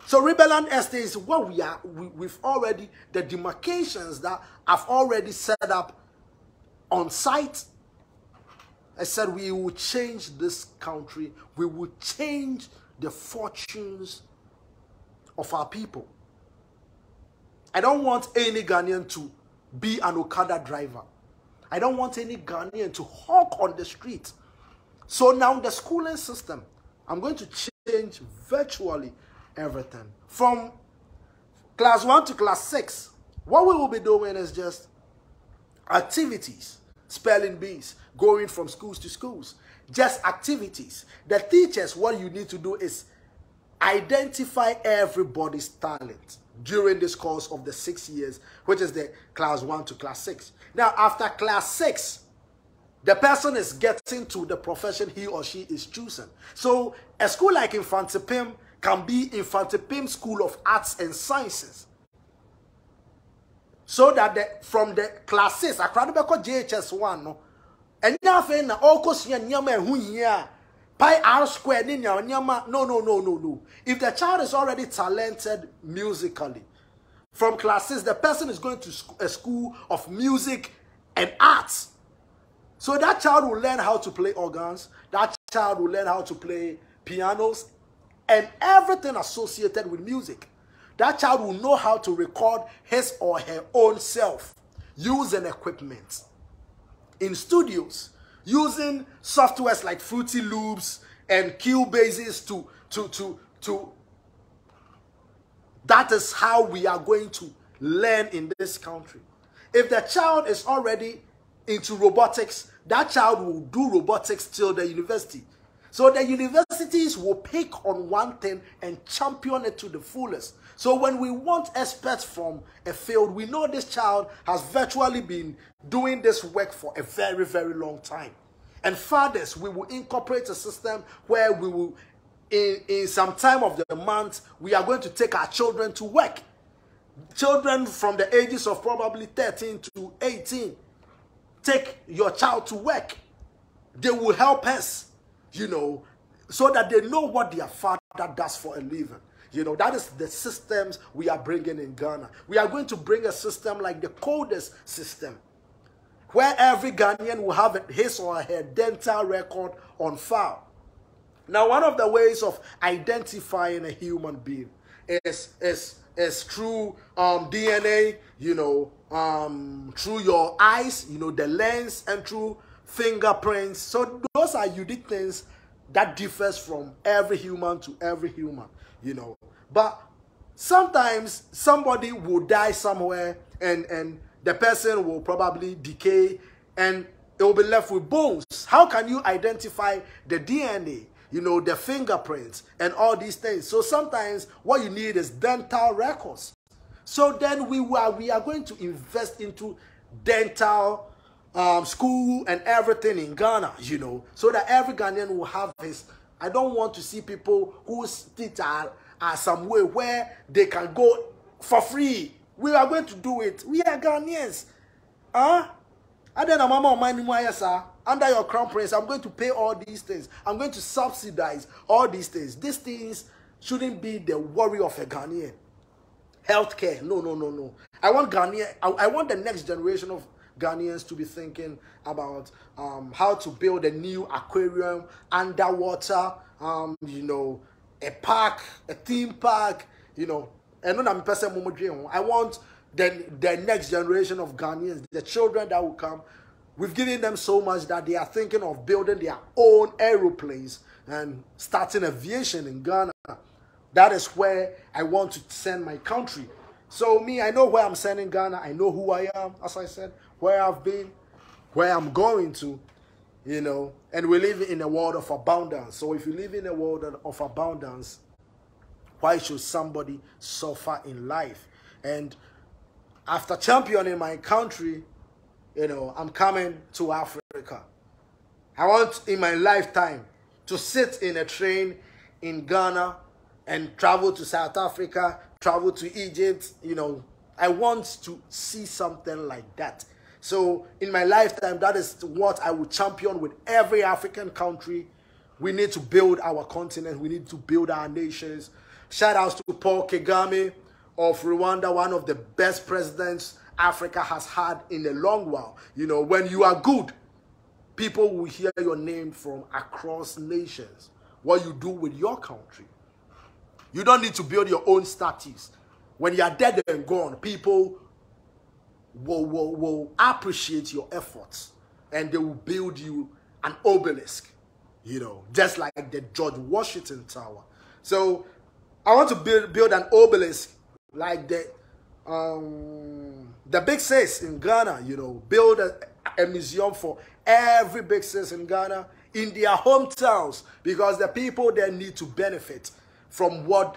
So Rebellion Estate is what we are. We've already, the demarcations that I've already set up on site. I said we will change this country. We will change the fortunes of our people. I don't want any Ghanaian to be an Okada driver. I don't want any Ghanaian to hawk on the street. So now the schooling system, I'm going to change virtually everything. From class 1 to class 6, what we will be doing is just activities, spelling bees, going from schools to schools. Just activities. The teachers, what you need to do is identify everybody's talent during this course of the 6 years, which is the class 1 to class 6. Now, after class 6, the person is getting to the profession he or she is choosing. So a school like Infante Pim can be Infante Pim School of Arts and Sciences. So that from the classes, I can't remember JHS1, no, and nothing, all course, pi R square, no. If the child is already talented musically, from classes, the person is going to a school of music and arts. So that child will learn how to play organs, that child will learn how to play pianos, and everything associated with music. That child will know how to record his or her own self using equipment in studios, using softwares like Fruity Loops and Cubases to that is how we are going to learn in this country. If the child is already into robotics, that child will do robotics till the university. So the universities will pick on one thing and champion it to the fullest. So when we want experts from a field, we know this child has virtually been doing this work for a very, very long time. And fathers, we will incorporate a system where we will, in some time of the month, we are going to take our children to work. Children from the ages of probably 13 to 18. Take your child to work. They will help us, you know, so that they know what their father does for a living. You know, that is the systems we are bringing in Ghana. We are going to bring a system like the CODES system, where every Ghanaian will have his or her dental record on file. Now, one of the ways of identifying a human being is through DNA, you know, through your eyes, you know, the lens, and through fingerprints. So those are unique things that differs from every human to every human, you know. But sometimes somebody will die somewhere and the person will probably decay and it will be left with bones. How can you identify the DNA, you know, the fingerprints and all these things? So sometimes what you need is dental records. So then we are going to invest into dental school and everything in Ghana, you know, so that every Ghanaian will have his. I don't want to see people whose teeth are some way where they can go for free. We are going to do it. We are Ghanaians. And then under your crown prince, I'm going to pay all these things. I'm going to subsidize all these things. These things shouldn't be the worry of a Ghanaian. Healthcare, no. I want I want the next generation of Ghanaians to be thinking about how to build a new aquarium underwater, you know, a park, a theme park, you know. And I want the next generation of Ghanaians, the children that will come. We've given them so much that they are thinking of building their own aeroplanes and starting aviation in Ghana. That is where I want to send my country. So me, I know where I'm sending Ghana. I know who I am, as I said, where I've been, where I'm going to, you know. And we live in a world of abundance. So if you live in a world of abundance, why should somebody suffer in life? And after championing my country, you know, I'm coming to Africa. I want in my lifetime to sit in a train in Ghana and travel to South Africa, travel to Egypt, you know. I want to see something like that. So in my lifetime, that is what I will champion with every African country. We need to build our continent. We need to build our nations. Shout outs to Paul Kagame of Rwanda, one of the best presidents Africa has had in a long while. You know, when you are good, people will hear your name from across nations. What you do with your country. You don't need to build your own statues. When you are dead and gone, people will appreciate your efforts and they will build you an obelisk, you know, just like the George Washington Tower. So I want to build an obelisk like the big sis in Ghana, you know, build a museum for every big sis in Ghana in their hometowns, because the people there need to benefit from what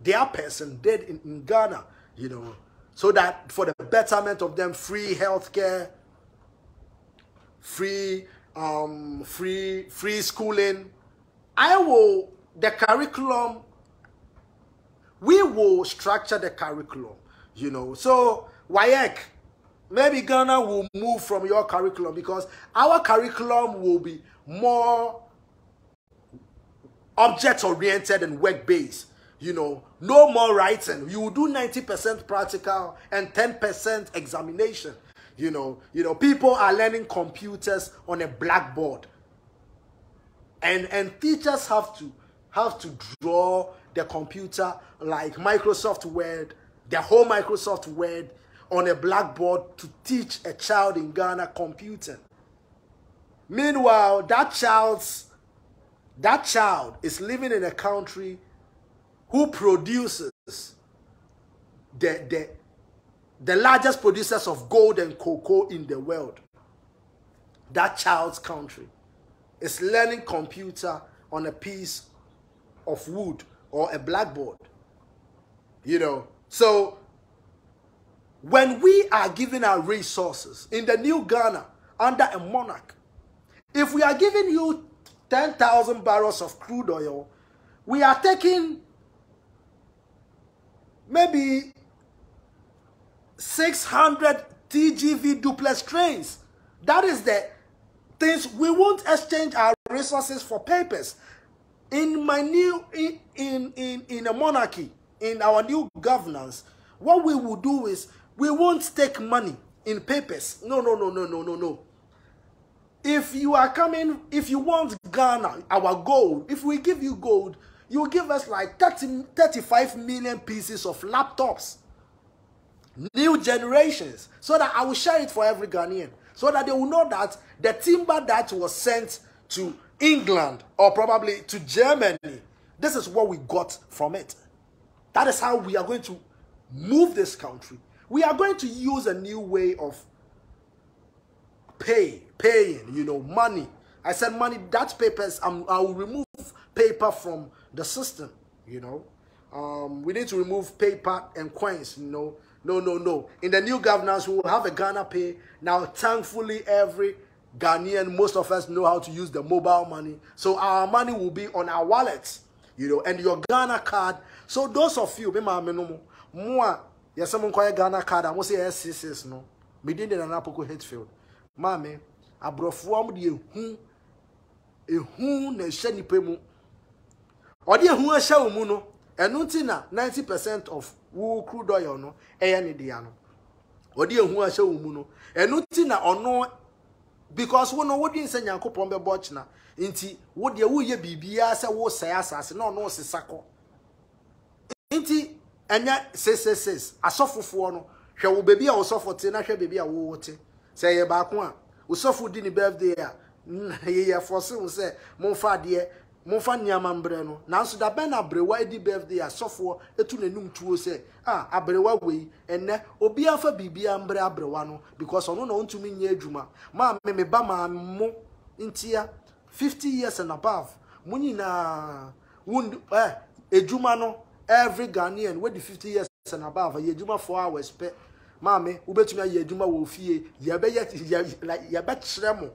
their person did in Ghana, you know, so that for the betterment of them, free healthcare, free free schooling. The curriculum, we will structure the curriculum, you know. So, WAEC, maybe Ghana will move from your curriculum because our curriculum will be more object-oriented and work-based, you know. No more writing. You will do 90% practical and 10% examination, you know. People are learning computers on a blackboard. And teachers have to draw the computer like Microsoft Word, the whole Microsoft Word on a blackboard to teach a child in Ghana computing. Meanwhile, that child is living in a country who produces the largest producers of gold and cocoa in the world. That child's country is learning computer on a piece of wood or a blackboard, you know. So when we are giving our resources in the new Ghana under a monarch, if we are giving you 10,000 barrels of crude oil, we are taking maybe 600 TGV duplex trains. That is the things. We won't exchange our resources for papers. In my new in a monarchy, in our new governance, what we will do is we won't take money in papers. No. If you are coming, if you want Ghana, our gold, if we give you gold, you give us like 35 million pieces of laptops, new generations, so that I will share it for every Ghanaian, so that they will know that the timber that was sent to England or probably to Germany, this is what we got from it. That is how we are going to move this country. We are going to use a new way of paying, you know, money. I said money, that's papers. I will remove paper from the system, you know. We need to remove paper and coins, you know. No. In the new governance, we will have a Ghana Pay. Now, thankfully, every Ghanaian, most of us know how to use the mobile money. So our money will be on our wallets, you know, and your Ghana card. So those of you, moi, yes, someone call Ghana card, I won't say SCS, no. Me didn't know Poku Hitzfield. Mame, I brought form the ne sheni pemu. Or the who shall muno, and untina 90% of who crude oil no, any diano. Or the who shall muno, and untina or no. Because we know what you say, Yanko Pombe Bochna, inti, what ye woo ye bibia se wo say assassin, no se sako. Inti, and yet says, a soft for no, shall baby or soft tina, shall baby a water. Say ye back one, we suffer dinny birthday, ye for so say, Monfa dear, Monfa Niamambreno, now so that Ben Abrewa di birthday, a soft for a tunenum to say, Abrewa way, and ne, Obia for Bibia Ambra Abrewano, because I don't know to me near Juma. Ma me bama mo intia 50 years and above. Munina wound a Jumano, every Ghanaian with the 50 years and above, a Juma 4 hours pet. Mammy, Ubetuna Yeduma will fear, Yabet like Yabet Shremo,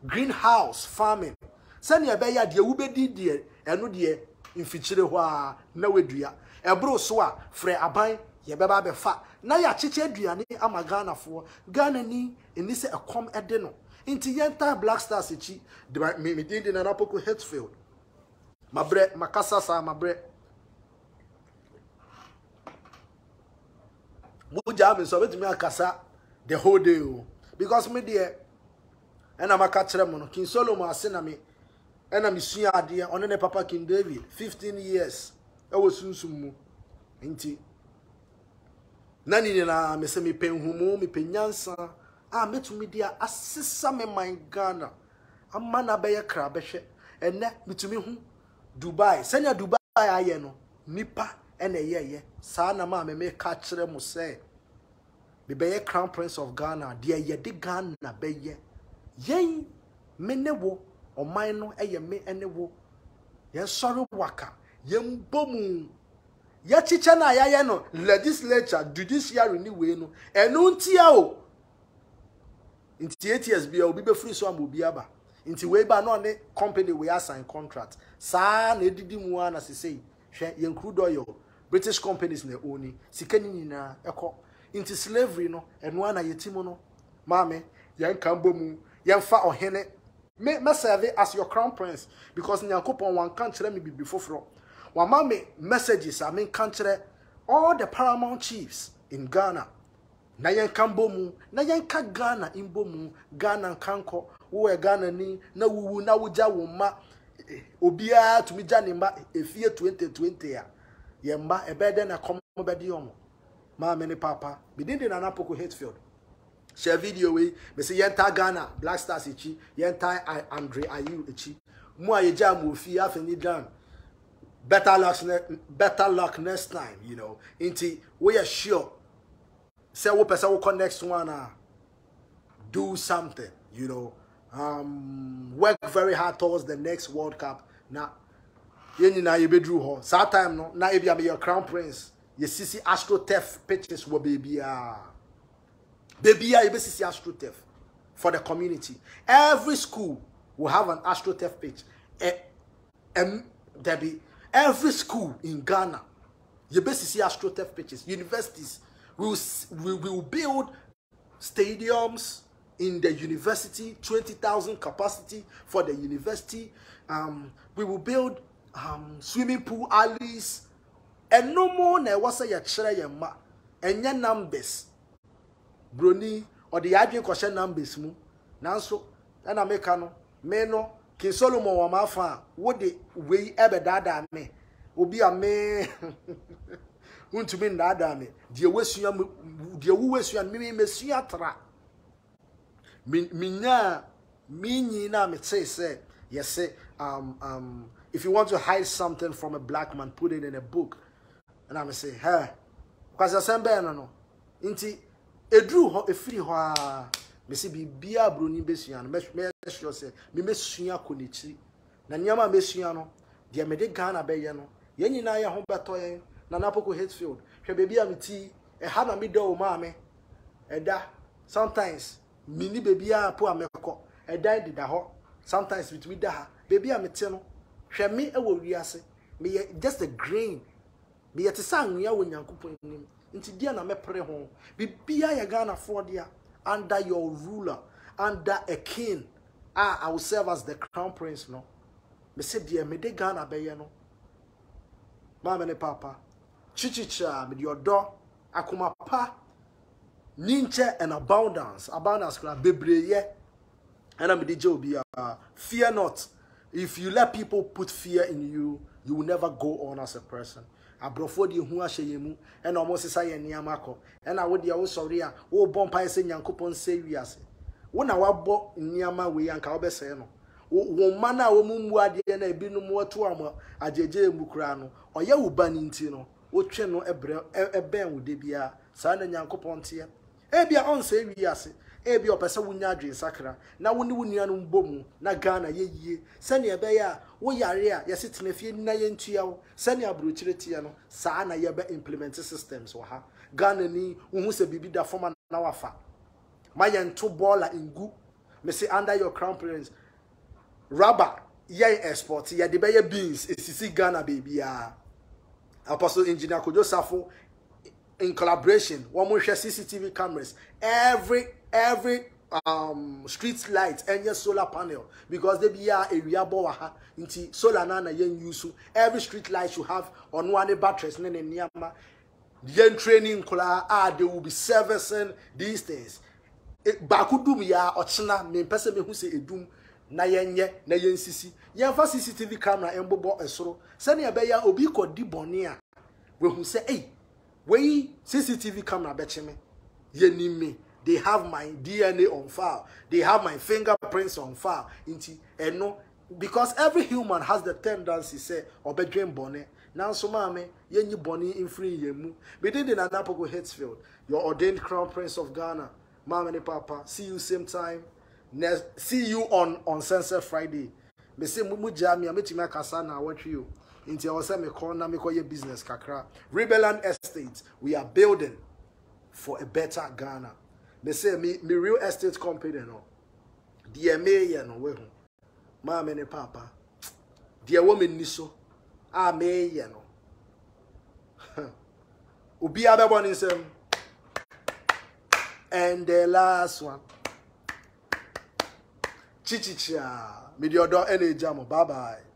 greenhouse farming. Send your bay at your Ubedi dear, and no dear, in Fichua, no idea. A bro soa, Frey Abai, Yababa be fat. Now ya chiche Driani, ama Ghana for Ghana ni, and this a com at dinner. Into Yenta Black Star City, the me did in an Poku Hitzfield. My bread, my casasa, my bread. Mujam is over to me a casa the whole day. Because me dear, and I'm a catcher, King Solomon, Senami, and I'm seeing idea on a Papa King David, 15 years. I was soon sumu. Inti Nani na me se me pen humo, me penyansa. Me to me dear, assisa me my Ghana. A man a bear crabeshe, and net me to me who Dubai. Send ya Dubai, ayeno, nipa. And a ye, Sana ma me catch them say. Be be Crown Prince of Ghana, dear ye de Ghana be ye. Yea, me newo, or mine a me and wo. Yes, sorrow waka, yem bomu. Ya chichana ya no, legislature, judiciary ni we no, and untiao. In 8 years be free so am biaba. Inti we ba no ne company we assign contract. Sa na edidi mu ana se sei. Hwe ye crude oil. British companies na oni. Sika ni nyina ekọ. Inti slavery no eno ana yetimo no. Maame, yan kambo mu, yan fa ohene. Me serve as your crown prince because Nyankopon wan kan kire me bibi foforo. Wan ma me messages I mean kan kire all the paramount chiefs in Ghana. Na yan kambo mu, na yan ka Ghana imbo mu, Ghana kanko, wo e Ghana ni, na wuwu na wuja wo ma obia tumi ja ne ma efie 2020 ya. Ye mba ebede na komo bedi omo. Ma me ne papa, bidinde na Poku Hitzfield. Share video we say yenta Ghana Black Stars echi yenta André Ayew echi mu ayeja mu fi afeni dan better luck next time, you know. Inti we are sure say we person will next one do something, you know. Work very hard towards the next World Cup. Now yeni na ye bedru ho sa time no na e bia me your crown prince ye sisi AstroTurf pitches wo baby Baby, I basically AstroTurf for the community. Every school will have an AstroTurf pitch. Every school in Ghana, you basically AstroTurf pitches. Universities we will build stadiums in the university, 20,000 capacity for the university. We will build swimming pool alleys, and no more. Na wasa ya chere ya ma enya numbers. Broni or the adwin question numbers mu nanso na make no me no King Solomon wa mafa wo de we ebe dada me obi a me untumi ndada me de wesua de wu wesua me mesua tra minya minyi na me say yes if you want to hide something from a black man, put it in a book. And I'm say hey because asembe no inti edru ho efiri ho a me se bibia broni besua no me sure say me mesua konichi na nyama mesua no de me de Ghana be ye no ye nyina ye ho beto ye na Poku Hitzfield hwe bebia meti e ha na me do ma me eda sometimes mini bebia po ameko eda dida ho sometimes with me da ha bebia meti no hwe me e wo wiase me just a grain me yet sang ya wo Nyankopon nim nti dia na mepre ho bibia ya Ghana for dia under your ruler, under a king. I will serve as the crown prince, no. Me say dia me de Ghana be ye no. Mama ne papa. Chichicha me your door akuma pa ninche and abundance kla bebre ye. And I'm the job fear not. If you let people put fear in you, you will never go on as a person. Abrofo di hu ahye mu e na omo sesa ye niam akọ e na wo dia wo sori a wo bompa ese Nyankopon se wiase wo na wabo niam we anka wo bese no wo mana wo mu ade na ebinum wato am ajeje emukura no oye wo bani nti no wo twe no eben wo de bia sa na Nyankopon te e bia on se wiase e bia opese wo nya adwen sakra na wo ni wo nua no mbomu na Ghana ye yie se ne ebe ya wo yare a yesi tenafie na ye ntua wo se ne abrochire tie no sa na ye be implement systems wo ha Ghana ni wo se bibi da forma na wafa my to baller ingu me say under your crown prince rubber ye export ye de be ye beans esisi Ghana baby Apostle Engineer Kojo Safo in collaboration one more CCTV cameras every street light and your solar panel because they be area bowa ha inti solar na yen use every street light you have on one batteries ne niama yen training kola they will be servicing these things bakudum ya ochina me pese me hu se edum na yenye na yensisi yen fa CCTV camera embobo esoro se ne be ya obi ko di bone a we hu se we CCTV camera betcheme yenime. They have my DNA on file. They have my fingerprints on file. Because every human has the tendency say obedient bonnet. Now so mame yenyi boni in free yemu. We did in Poku Hitzfield, your ordained crown prince of Ghana. Mama and papa. See you same time. See you on Sunset Friday. Me say mumu jami ametima kasana what you. Inti awase me corner me koye business kakra. Rebellion Estate. We are building for a better Ghana. They say me real estate company no. DMA no we Mama and papa. Dear woman niso. Ah me yeno. Ubi other one is and the last one. Chichicha. Midiodo ene jamo. Bye bye.